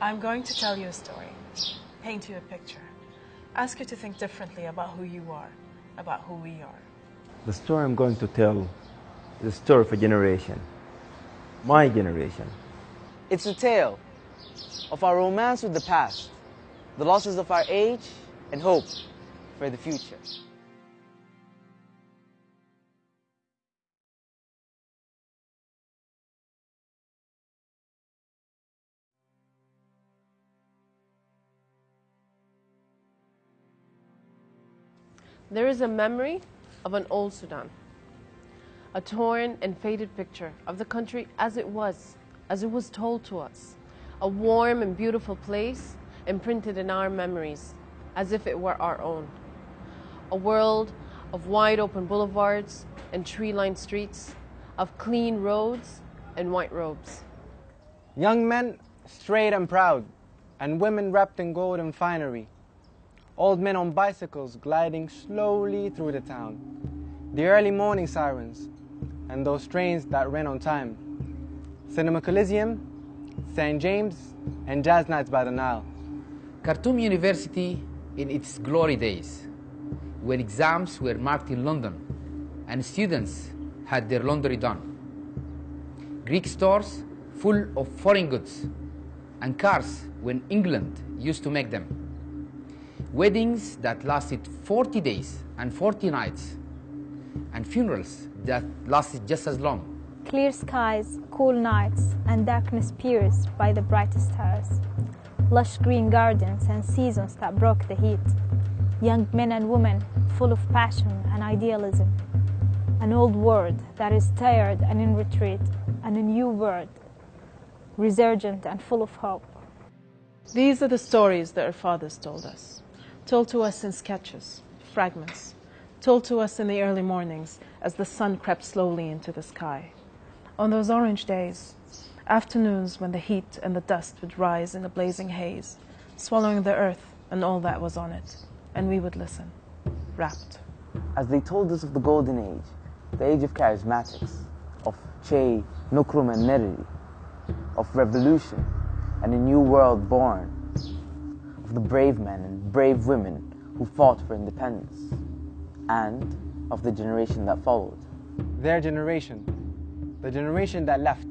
I'm going to tell you a story, paint you a picture, ask you to think differently about who you are, about who we are. The story I'm going to tell is the story of a generation, my generation. It's a tale of our romance with the past, the losses of our age, and hope for the future. There is a memory of an old Sudan, a torn and faded picture of the country as it was told to us, a warm and beautiful place imprinted in our memories as if it were our own, a world of wide open boulevards and tree-lined streets, of clean roads and white robes. Young men straight and proud, and women wrapped in gold and finery. Old men on bicycles gliding slowly through the town. The early morning sirens, and those trains that ran on time. Cinema Coliseum, St. James, and jazz nights by the Nile. Khartoum University in its glory days, when exams were marked in London and students had their laundry done. Greek stores full of foreign goods, and cars when England used to make them. Weddings that lasted 40 days and 40 nights, and funerals that lasted just as long. Clear skies, cool nights, and darkness pierced by the brightest stars. Lush green gardens and seasons that broke the heat. Young men and women full of passion and idealism. An old world that is tired and in retreat, and a new world, resurgent and full of hope. These are the stories that our fathers told us. Told to us in sketches, fragments, told to us in the early mornings as the sun crept slowly into the sky. On those orange days, afternoons when the heat and the dust would rise in a blazing haze, swallowing the earth and all that was on it, and we would listen, rapt. As they told us of the golden age, the age of charismatics, of Che, Nukrum and Neriri, of revolution and a new world born, of the brave men and brave women who fought for independence, and of the generation that followed. Their generation, the generation that left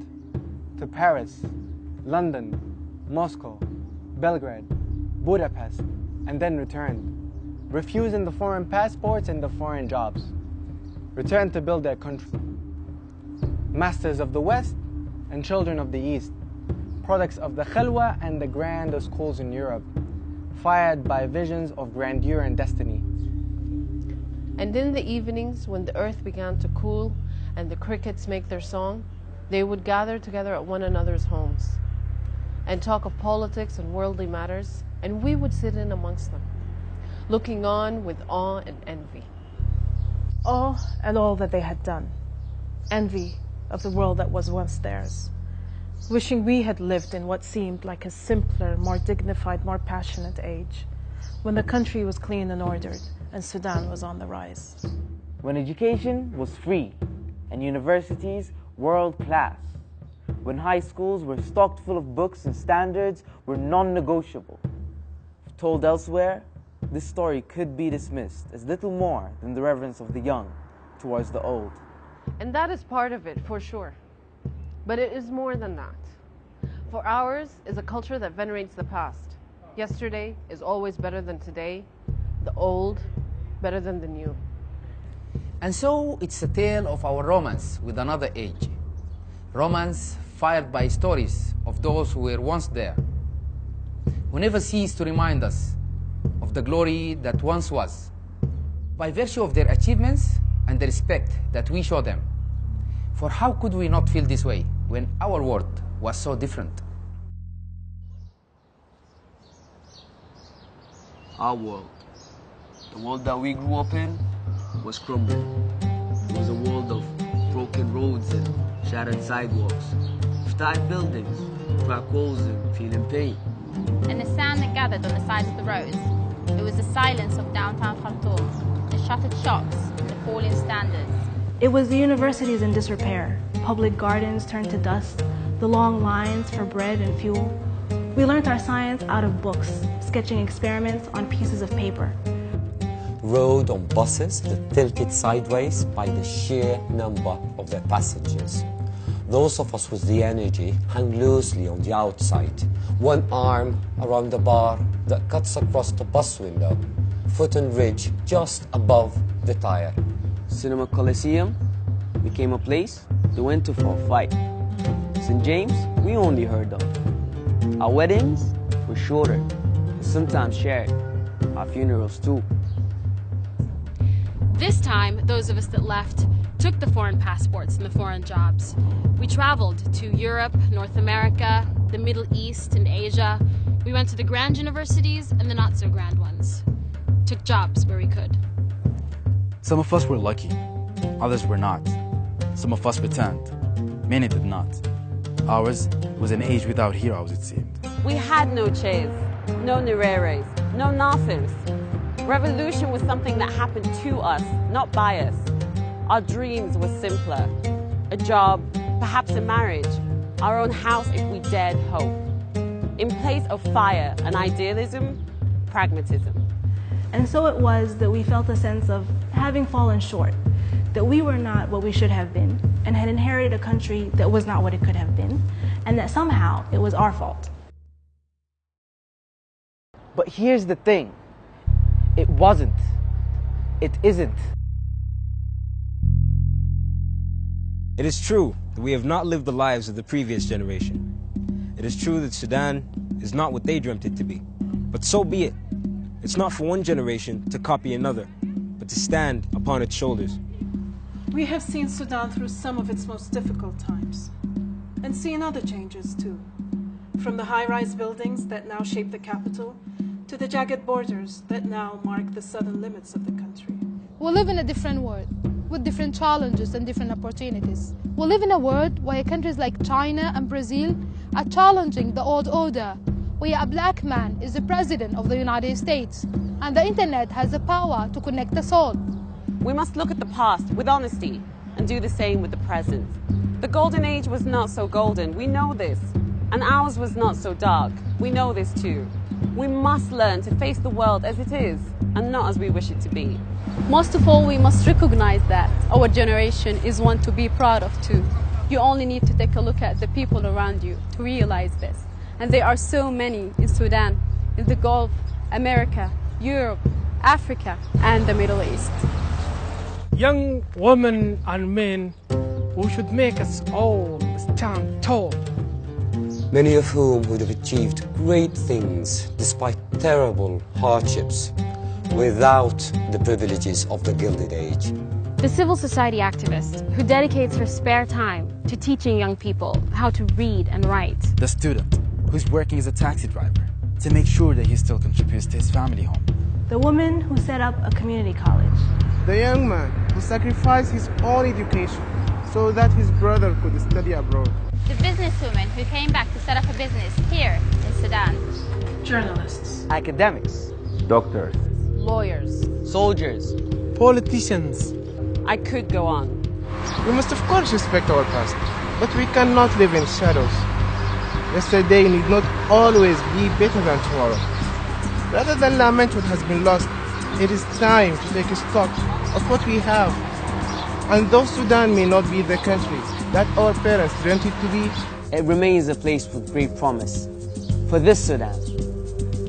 to Paris, London, Moscow, Belgrade, Budapest, and then returned, refusing the foreign passports and the foreign jobs, returned to build their country. Masters of the West and children of the East, products of the Khalwa and the grander schools in Europe, fired by visions of grandeur and destiny. And in the evenings, when the earth began to cool and the crickets make their song, they would gather together at one another's homes and talk of politics and worldly matters, and we would sit in amongst them, looking on with awe and envy. Awe at all that they had done, envy of the world that was once theirs, wishing we had lived in what seemed like a simpler, more dignified, more passionate age, when the country was clean and ordered and Sudan was on the rise. When education was free and universities world-class, when high schools were stocked full of books and standards were non-negotiable. Told elsewhere, this story could be dismissed as little more than the reverence of the young towards the old. And that is part of it, for sure. But it is more than that. For ours is a culture that venerates the past. Yesterday is always better than today, the old better than the new. And so it's a tale of our romance with another age. Romance fired by stories of those who were once there, who never cease to remind us of the glory that once was, by virtue of their achievements and the respect that we show them. For how could we not feel this way when our world was so different? Our world, the world that we grew up in, was crumbling. It was a world of broken roads and shattered sidewalks, of tired buildings, cracked holes and feeling pain. And the sand that gathered on the sides of the roads. It was the silence of downtown Khartoum, the shuttered shops, the falling standards. It was the universities in disrepair, public gardens turned to dust, the long lines for bread and fuel, We learned our science out of books, sketching experiments on pieces of paper. Rode on buses that tilted sideways by the sheer number of their passengers. Those of us with the energy hung loosely on the outside, one arm around the bar that cuts across the bus window, foot and ridge just above the tire. Cinema Coliseum became a place they went to for a fight. St. James, we only heard of. Our weddings were shorter, and sometimes shared. Our funerals too. This time, those of us that left took the foreign passports and the foreign jobs. We traveled to Europe, North America, the Middle East, and Asia. We went to the grand universities and the not-so-grand ones. Took jobs where we could. Some of us were lucky, others were not. Some of us returned, many did not. Ours was an age without heroes, it seemed. We had no Ches, no Nyerere, no Nasirs. Revolution was something that happened to us, not by us. Our dreams were simpler. A job, perhaps a marriage, our own house if we dared hope. In place of fire and idealism, pragmatism. And so it was that we felt a sense of having fallen short, that we were not what we should have been, and had inherited a country that was not what it could have been, and that somehow it was our fault. But here's the thing. It wasn't. It isn't. It is true that we have not lived the lives of the previous generation. It is true that Sudan is not what they dreamt it to be. But so be it. It's not for one generation to copy another, but to stand upon its shoulders. We have seen Sudan through some of its most difficult times, and seen other changes too. From the high-rise buildings that now shape the capital, to the jagged borders that now mark the southern limits of the country. We live in a different world, with different challenges and different opportunities. We live in a world where countries like China and Brazil are challenging the old order, where a black man is the president of the United States, and the internet has the power to connect us all. We must look at the past with honesty and do the same with the present. The golden age was not so golden, we know this. And ours was not so dark, we know this too. We must learn to face the world as it is and not as we wish it to be. Most of all, we must recognize that our generation is one to be proud of too. You only need to take a look at the people around you to realize this. And there are so many in Sudan, in the Gulf, America, Europe, Africa, and the Middle East. Young women and men who should make us all stand tall. Many of whom would have achieved great things despite terrible hardships without the privileges of the Gilded Age. The civil society activist who dedicates her spare time to teaching young people how to read and write. The student who's working as a taxi driver to make sure that he still contributes to his family home. The woman who set up a community college. The young man who sacrificed his own education so that his brother could study abroad. The businesswoman who came back to set up a business here in Sudan. Journalists. Academics. Doctors. Lawyers. Soldiers. Politicians. I could go on. We must of course respect our past, but we cannot live in shadows. Yesterday need not always be better than tomorrow. Rather than lament what has been lost, it is time to take stock of what we have. And though Sudan may not be the country that our parents dreamt it to be, it remains a place with great promise. For this Sudan,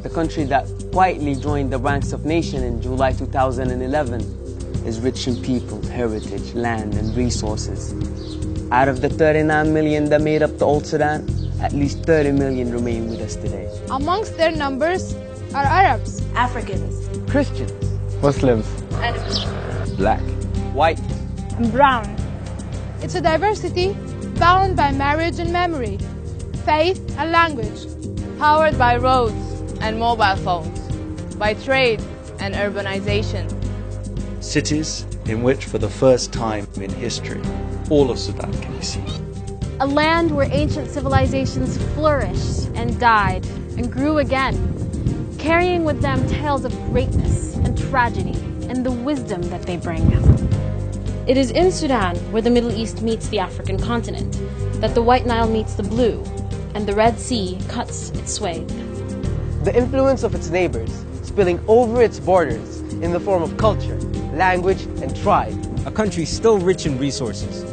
the country that quietly joined the ranks of nation in July 2011, is rich in people, heritage, land, and resources. Out of the 39 million that made up the old Sudan, at least 30 million remain with us today. Amongst their numbers are Arabs, Africans, Christians, Muslims, Black, white, and brown. It's a diversity bound by marriage and memory, faith and language, powered by roads and mobile phones, by trade and urbanization. Cities in which for the first time in history, all of Sudan can be seen. A land where ancient civilizations flourished and died and grew again, carrying with them tales of greatness and tragedy and the wisdom that they bring. It is in Sudan, where the Middle East meets the African continent, that the White Nile meets the blue, and the Red Sea cuts its swathe. The influence of its neighbors spilling over its borders in the form of culture, language, and tribe. A country still rich in resources,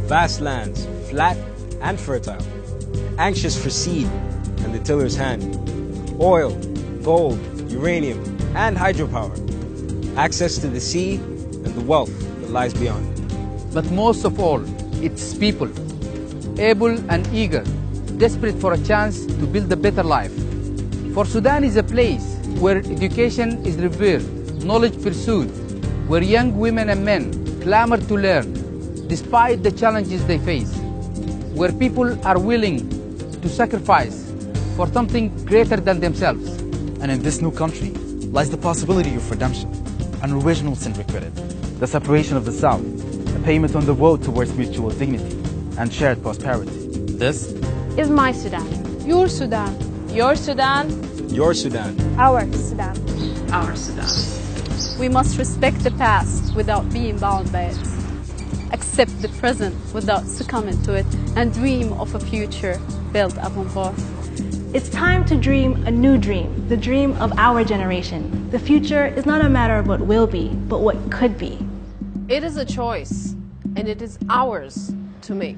vast lands, flat and fertile, anxious for seed and the tiller's hand, oil, gold, uranium, and hydropower, access to the sea and the wealth that lies beyond. But most of all, its people, able and eager, desperate for a chance to build a better life. For Sudan is a place where education is revered, knowledge pursued, where young women and men clamor to learn, despite the challenges they face, where people are willing to sacrifice for something greater than themselves. And in this new country lies the possibility of redemption, an original sin requited, the separation of the South, a payment on the road towards mutual dignity and shared prosperity. This is my Sudan. Your Sudan. Your Sudan. Your Sudan. Our Sudan. Our Sudan. We must respect the past without being bound by it, accept the present without succumbing to it, and dream of a future built upon both. It's time to dream a new dream, the dream of our generation. The future is not a matter of what will be, but what could be. It is a choice, and it is ours to make.